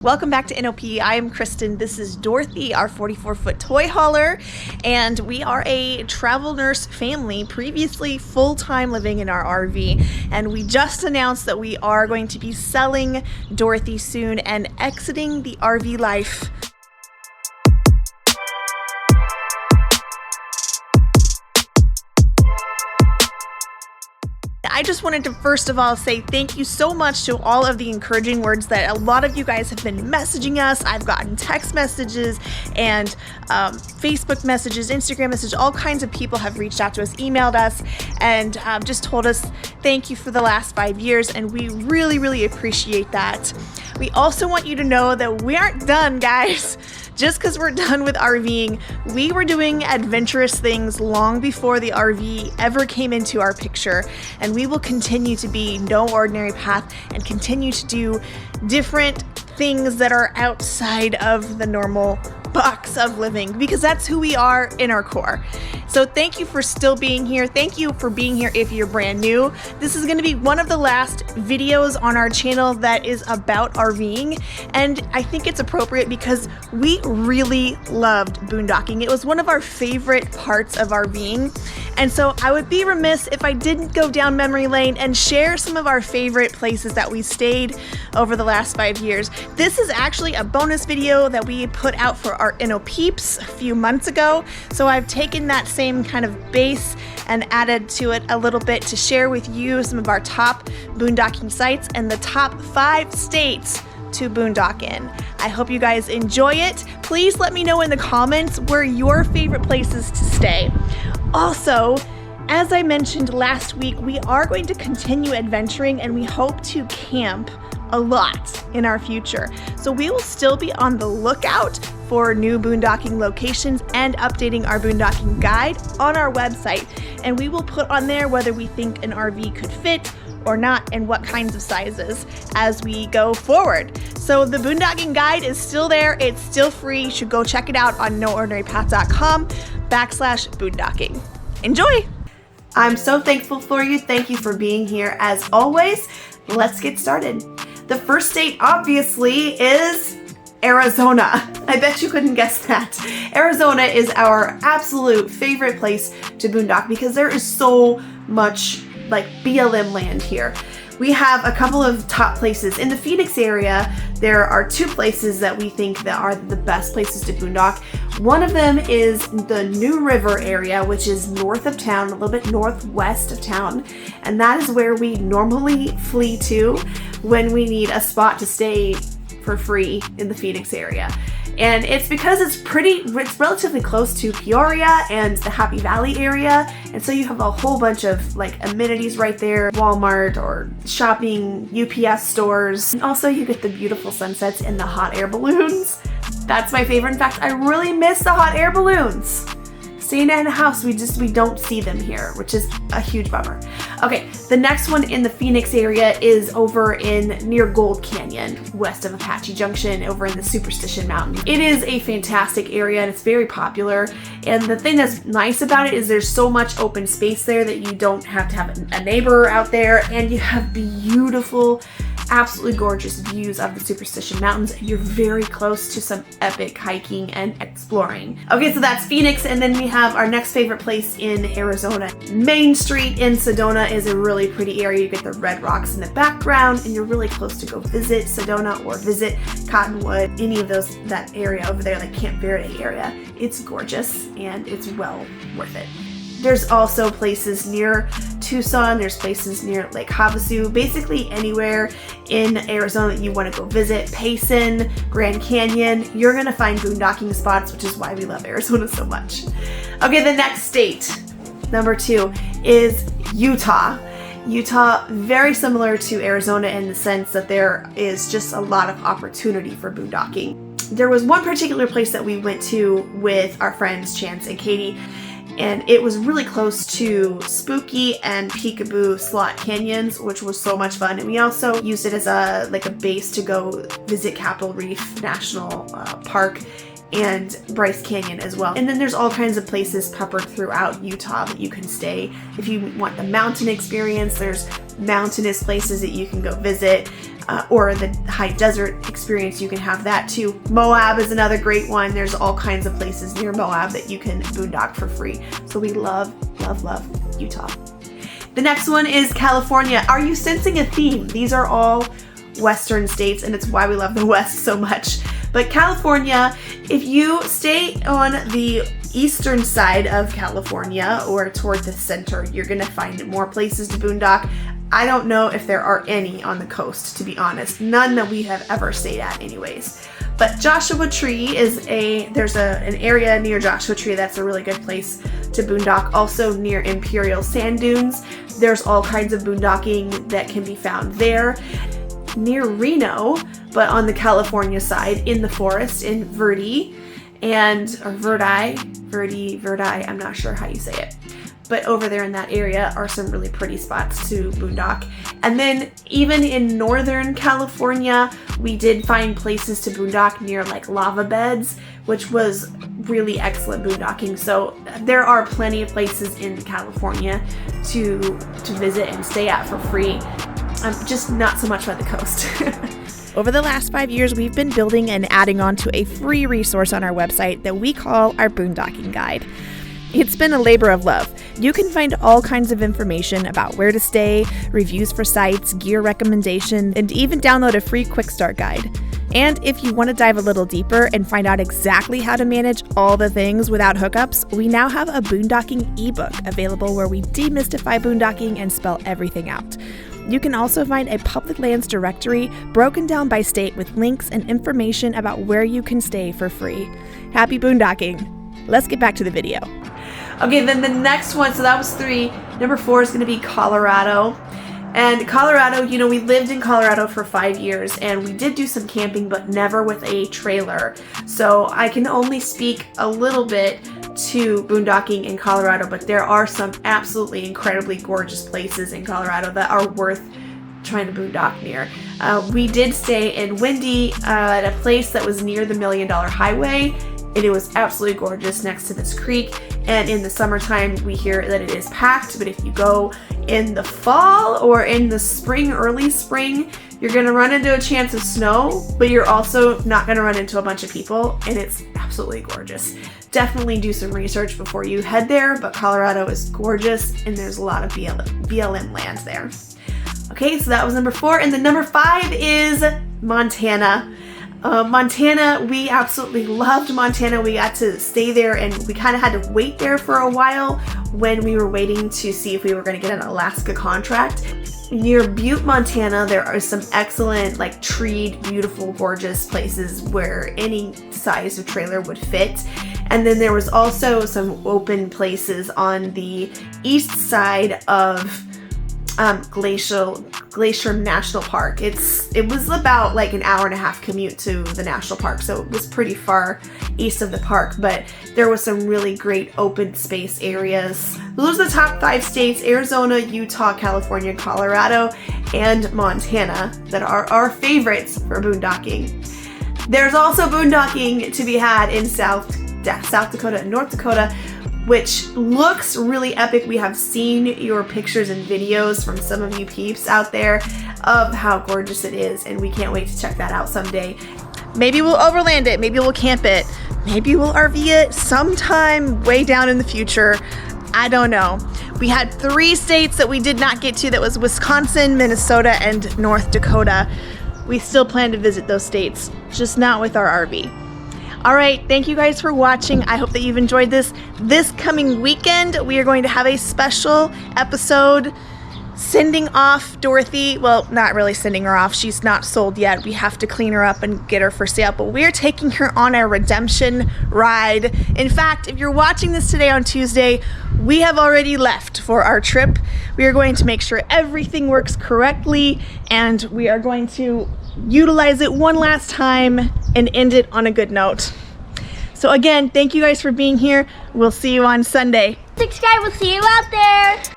Welcome back to NOP. I am Kristen. This is Dorothy, our 44-foot toy hauler, and we are a travel nurse family, previously full-time living in our RV, and we just announced that we are going to be selling Dorothy soon and exiting the RV life. I just wanted to first of all say thank you so much to all of the encouraging words that a lot of you guys have been messaging us. I've gotten text messages and Facebook messages, Instagram messages, all kinds of people have reached out to us, emailed us, and just told us thank you for the last 5 years, and we really, really appreciate that. We also want you to know that we aren't done, guys. Just because we're done with RVing, we were doing adventurous things long before the RV ever came into our picture, and we will continue to be no ordinary path and continue to do different things that are outside of the normal box of living, because that's who we are in our core. So thank you for still being here. Thank you for being here if you're brand new. This is going to be one of the last videos on our channel that is about RVing, and I think it's appropriate because we really loved boondocking. It was one of our favorite parts of RVing, and so I would be remiss if I didn't go down memory lane and share some of our favorite places that we stayed over the last 5 years. This is actually a bonus video that we put out for our NOP-EEPs a few months ago, so I've taken that same kind of base and added to it a little bit to share with you some of our top boondocking sites and the top 5 states to boondock in. I hope you guys enjoy it. Please let me know in the comments where your favorite places to stay. Also, as I mentioned last week, we are going to continue adventuring and we hope to camp a lot in our future. So we will still be on the lookout for new boondocking locations and updating our boondocking guide on our website. And we will put on there whether we think an RV could fit or not and what kinds of sizes as we go forward. So the boondocking guide is still there. It's still free. You should go check it out on noordinarypath.com/boondocking. Enjoy. I'm so thankful for you. Thank you for being here as always. Let's get started. The first state obviously is Arizona. I bet you couldn't guess that. Arizona is our absolute favorite place to boondock because there is so much like BLM land here. We have a couple of top places. In the Phoenix area, there are 2 places that we think that are the best places to boondock. One of them is the New River area, which is north of town, a little bit northwest of town. And that is where we normally flee to when we need a spot to stay for free in the Phoenix area. And it's because it's relatively close to Peoria and the Happy Valley area. And so you have a whole bunch of like amenities right there, Walmart or shopping, UPS stores. And also you get the beautiful sunsets and the hot air balloons. That's my favorite. In fact, I really miss the hot air balloons. Staying in a house, we don't see them here, which is a huge bummer. Okay, the next one in the Phoenix area is over near Gold Canyon, west of Apache Junction, over in the Superstition Mountain. It is a fantastic area and it's very popular. And the thing that's nice about it is there's so much open space there that you don't have to have a neighbor out there, and you have beautiful, absolutely gorgeous views of the Superstition Mountains, and you're very close to some epic hiking and exploring. Okay, so that's Phoenix, and then we have our next favorite place in Arizona. Main Street in Sedona is a really pretty area. You get the red rocks in the background, and you're really close to go visit Sedona or visit Cottonwood, any of that area over there, like Camp Verde area. It's gorgeous, and it's well worth it. There's also places near Tucson, there's places near Lake Havasu, basically anywhere in Arizona that you want to go visit. Payson, Grand Canyon, you're going to find boondocking spots, which is why we love Arizona so much. Okay, the next state, number 2, is Utah. Utah, very similar to Arizona in the sense that there is just a lot of opportunity for boondocking. There was one particular place that we went to with our friends Chance and Katie, and it was really close to Spooky and Peekaboo Slot Canyons, which was so much fun. And we also used it as a base to go visit Capitol Reef National Park and Bryce Canyon as well. And then there's all kinds of places peppered throughout Utah that you can stay. If you want the mountain experience, there's mountainous places that you can go visit. or the high desert experience, you can have that too. Moab is another great one. There's all kinds of places near Moab that you can boondock for free. So we love, love, love Utah. The next one is California. Are you sensing a theme? These are all Western states, and it's why we love the West so much. But California, if you stay on the eastern side of California or toward the center, you're gonna find more places to boondock. I don't know if there are any on the coast, to be honest. None that we have ever stayed at anyways. But Joshua Tree is there's an area near Joshua Tree that's a really good place to boondock. Also near Imperial Sand Dunes, there's all kinds of boondocking that can be found there. Near Reno, but on the California side, in the forest in Verdi, I'm not sure how you say it. But over there in that area are some really pretty spots to boondock. And then even in Northern California, we did find places to boondock near like lava beds, which was really excellent boondocking. So there are plenty of places in California to visit and stay at for free. Just not so much by the coast. Over the last 5 years, we've been building and adding on to a free resource on our website that we call our Boondocking Guide. It's been a labor of love. You can find all kinds of information about where to stay, reviews for sites, gear recommendation, and even download a free quick start guide. And if you want to dive a little deeper and find out exactly how to manage all the things without hookups, we now have a boondocking ebook available where we demystify boondocking and spell everything out. You can also find a public lands directory broken down by state with links and information about where you can stay for free. Happy boondocking! Let's get back to the video. Okay, then the next one, so that was 3. Number 4 is going to be Colorado. And Colorado, you know, we lived in Colorado for 5 years and we did do some camping, but never with a trailer. So I can only speak a little bit to boondocking in Colorado, but there are some absolutely incredibly gorgeous places in Colorado that are worth trying to boondock near. We did stay in Windy at a place that was near the $1 Million Highway, and it was absolutely gorgeous next to this creek. And in the summertime, we hear that it is packed, but if you go in the fall or in the spring, early spring, you're gonna run into a chance of snow, but you're also not gonna run into a bunch of people, and it's absolutely gorgeous. Definitely do some research before you head there, but Colorado is gorgeous, and there's a lot of BLM land there. Okay, so that was number 4, and then number 5 is Montana. Montana, we absolutely loved Montana. We got to stay there and we kind of had to wait there for a while when we were waiting to see if we were going to get an Alaska contract. Near Butte, Montana, there are some excellent, like, treed, beautiful, gorgeous places where any size of trailer would fit. And then there was also some open places on the east side of Glacier National Park. It was about like an hour and a half commute to the national park, so it was pretty far east of the park, but there was some really great open space areas. Those are the top 5 states: Arizona, Utah, California, Colorado, and Montana that are our favorites for boondocking. There's also boondocking to be had in South Dakota and North Dakota, which looks really epic. We have seen your pictures and videos from some of you peeps out there of how gorgeous it is, and we can't wait to check that out someday. Maybe we'll overland it, maybe we'll camp it, maybe we'll RV it sometime way down in the future. I don't know. We had 3 states that we did not get to. That was Wisconsin, Minnesota, and North Dakota. We still plan to visit those states, just not with our RV. All right, thank you guys for watching. I hope that you've enjoyed this. This coming weekend, we are going to have a special episode sending off Dorothy. Well, not really sending her off. She's not sold yet. We have to clean her up and get her for sale, but we're taking her on a redemption ride. In fact, if you're watching this today on Tuesday, we have already left for our trip. We are going to make sure everything works correctly, and we are going to utilize it one last time and end it on a good note. So again, thank you guys for being here. We'll see you on Sunday. Subscribe, we'll see you out there.